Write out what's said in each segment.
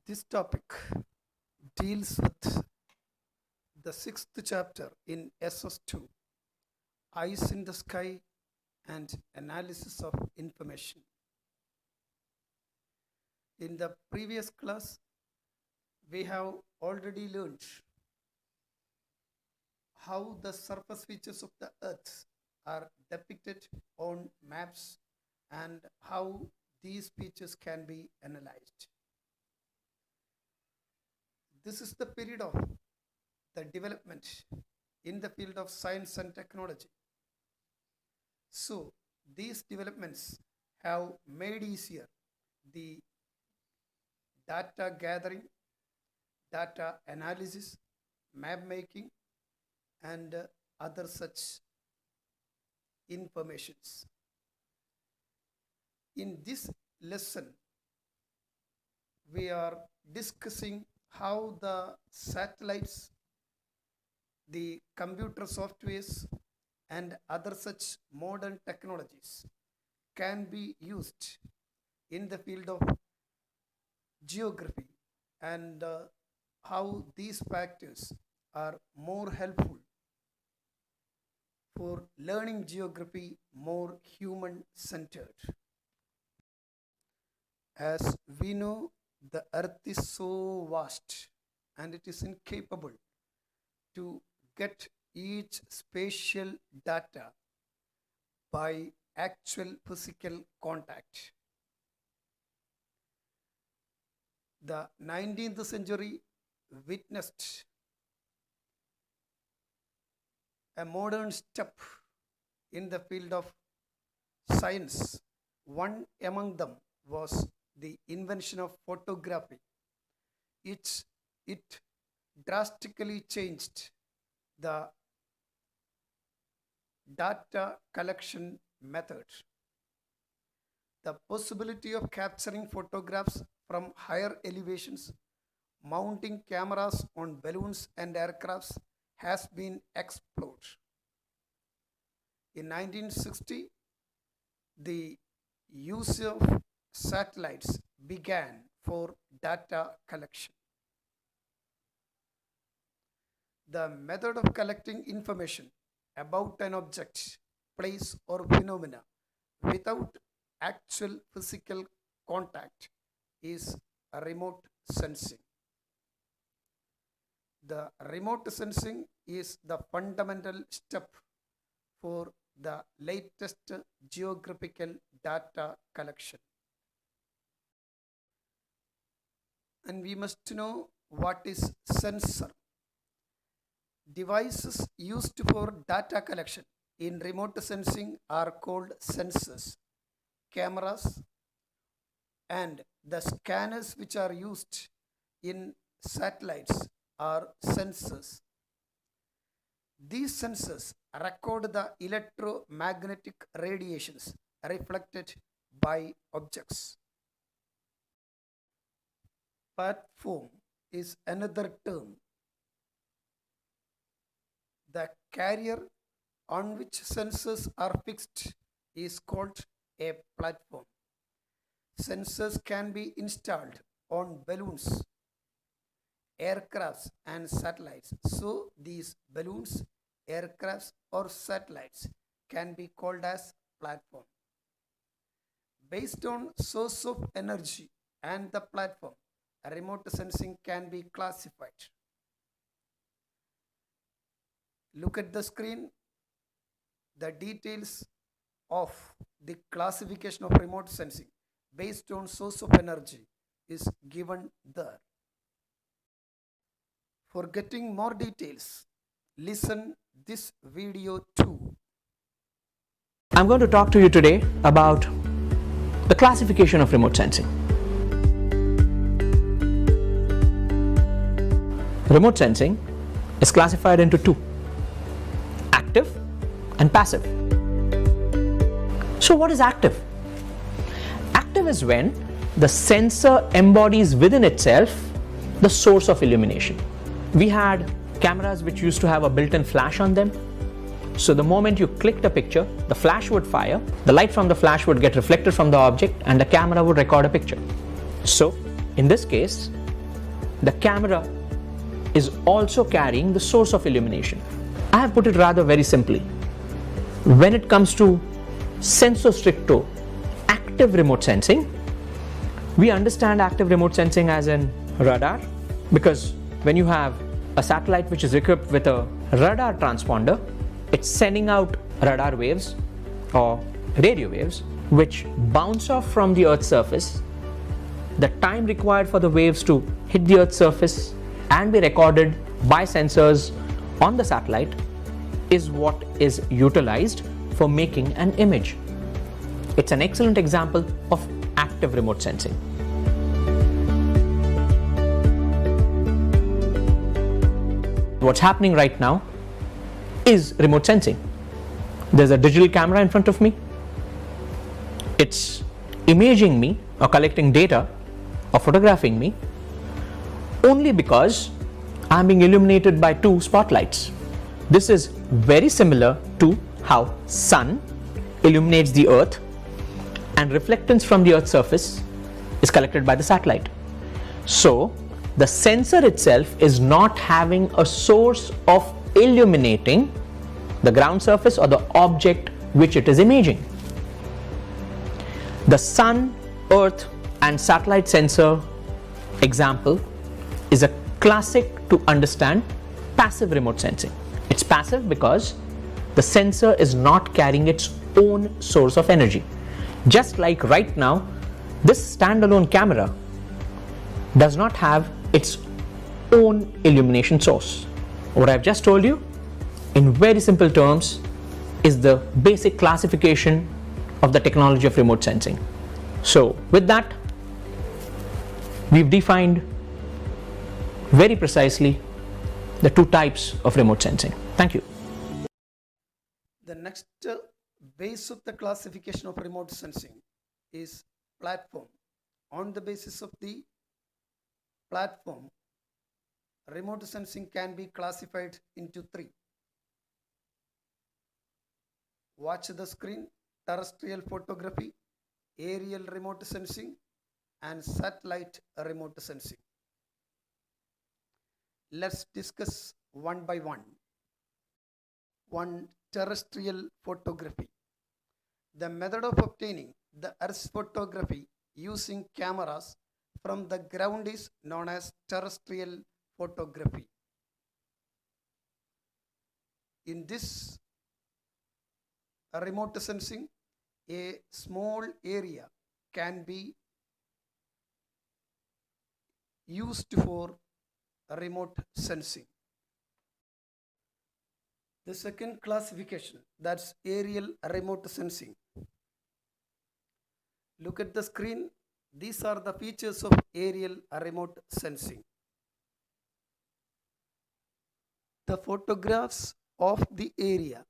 This topic deals with the sixth chapter in SS2, Eyes in the Sky and Analysis of Information. In the previous class, we have already learned how the surface features of the Earth are depicted on maps and how these features can be analyzed. This is the period of the development in the field of science and technology. So, these developments have made easier the data gathering, data analysis, map making, and other such informations. In this lesson, we are discussing how the satellites, the computer softwares, and other such modern technologies can be used in the field of geography and how these factors are more helpful for learning geography more human centered. As we know, the earth is so vast and it is incapable to get each spatial data by actual physical contact. The 19th century witnessed a modern step in the field of science. One among them was the invention of photography. It drastically changed the data collection method. The possibility of capturing photographs from higher elevations, mounting cameras on balloons and aircrafts has been explored. In 1960, the use of satellites began for data collection. The method of collecting information about an object, place, or phenomena without actual physical contact is remote sensing. The remote sensing is the fundamental step for the latest geographical data collection. And we must know what is sensor. Devices used for data collection in remote sensing are called sensors. Cameras and the scanners which are used in satellites are sensors. These sensors record the electromagnetic radiations reflected by objects. Platform is another term. The carrier on which sensors are fixed is called a platform. Sensors can be installed on balloons, aircrafts, and satellites. So, these balloons, aircrafts, or satellites can be called as platform. Based on source of energy and the platform, remote sensing can be classified. Look at the screen. The details of the classification of remote sensing based on source of energy is given there. For getting more details, listen this video too. I'm going to talk to you today about the classification of remote sensing. Remote sensing is classified into two: active and passive. So what is active? Active is when the sensor embodies within itself the source of illumination. We had cameras which used to have a built-in flash on them. So the moment you clicked a picture, the flash would fire, the light from the flash would get reflected from the object, and the camera would record a picture. So in this case, the camera is also carrying the source of illumination. I have put it rather very simply. When it comes to sensu stricto, active remote sensing, we understand active remote sensing as in radar, because when you have a satellite which is equipped with a radar transponder, it's sending out radar waves or radio waves which bounce off from the Earth's surface. The time required for the waves to hit the Earth's surface and be recorded by sensors on the satellite is what is utilized for making an image. It's an excellent example of active remote sensing. What's happening right now is remote sensing. There's a digital camera in front of me. It's imaging me or collecting data or photographing me only because I'm being illuminated by two spotlights. This is very similar to how sun illuminates the earth and reflectance from the earth's surface is collected by the satellite. So the sensor itself is not having a source of illuminating the ground surface or the object which it is imaging. The sun, earth and satellite sensor example is a classic to understand passive remote sensing. It's passive because the sensor is not carrying its own source of energy. Just like right now, this standalone camera does not have its own illumination source. What I've just told you, in very simple terms, is the basic classification of the technology of remote sensing. So with that, we've defined very precisely the two types of remote sensing. Thank you. The next base of the classification of remote sensing is platform. On the basis of the platform, remote sensing can be classified into three. Watch the screen: terrestrial photography, aerial remote sensing, and satellite remote sensing. Let's discuss one by one. One, terrestrial photography. The method of obtaining the Earth's photography using cameras from the ground is known as terrestrial photography. In this remote sensing, a small area can be used for remote sensing. The second classification, that's aerial remote sensing. Look at the screen. These are the features of aerial remote sensing. The photographs of the area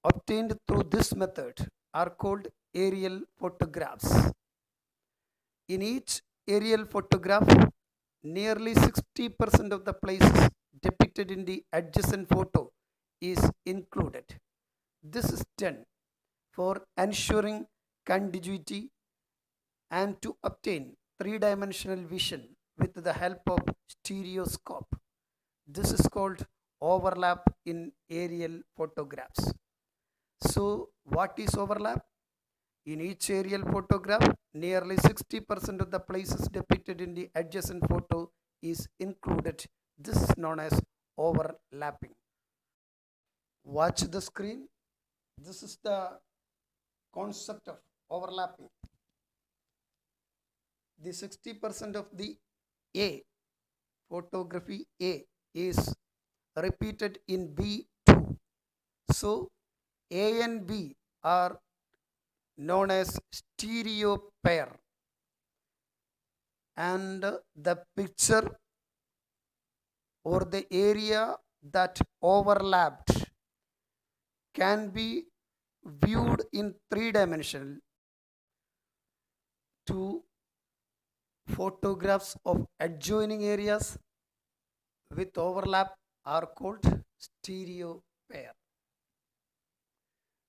obtained through this method are called aerial photographs. In each aerial photograph, nearly 60% of the places depicted in the adjacent photo is included. This is done for ensuring contiguity and to obtain three-dimensional vision with the help of stereoscope. This is called overlap in aerial photographs. So what is overlap? In each aerial photograph, nearly 60% of the places depicted in the adjacent photo is included. This is known as overlapping. Watch the screen. This is the concept of overlapping. The 60% of the A, photography A, is repeated in B2. So A and B are known as stereo pair, and the picture or the area that overlapped can be viewed in three-dimensional. Two photographs of adjoining areas with overlap are called stereo pair.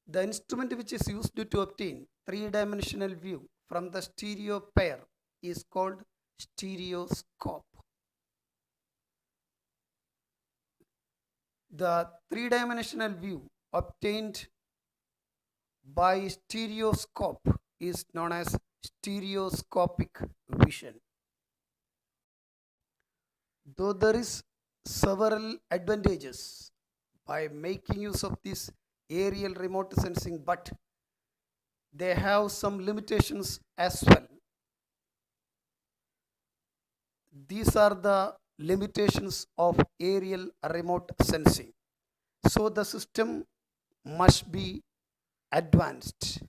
The instrument which is used to obtain three-dimensional view from the stereo pair is called stereoscope. The three-dimensional view obtained by stereoscope is known as stereoscopic vision. Though there is several advantages by making use of this aerial remote sensing, but they have some limitations as well. These are the limitations of aerial remote sensing. So the system must be advanced.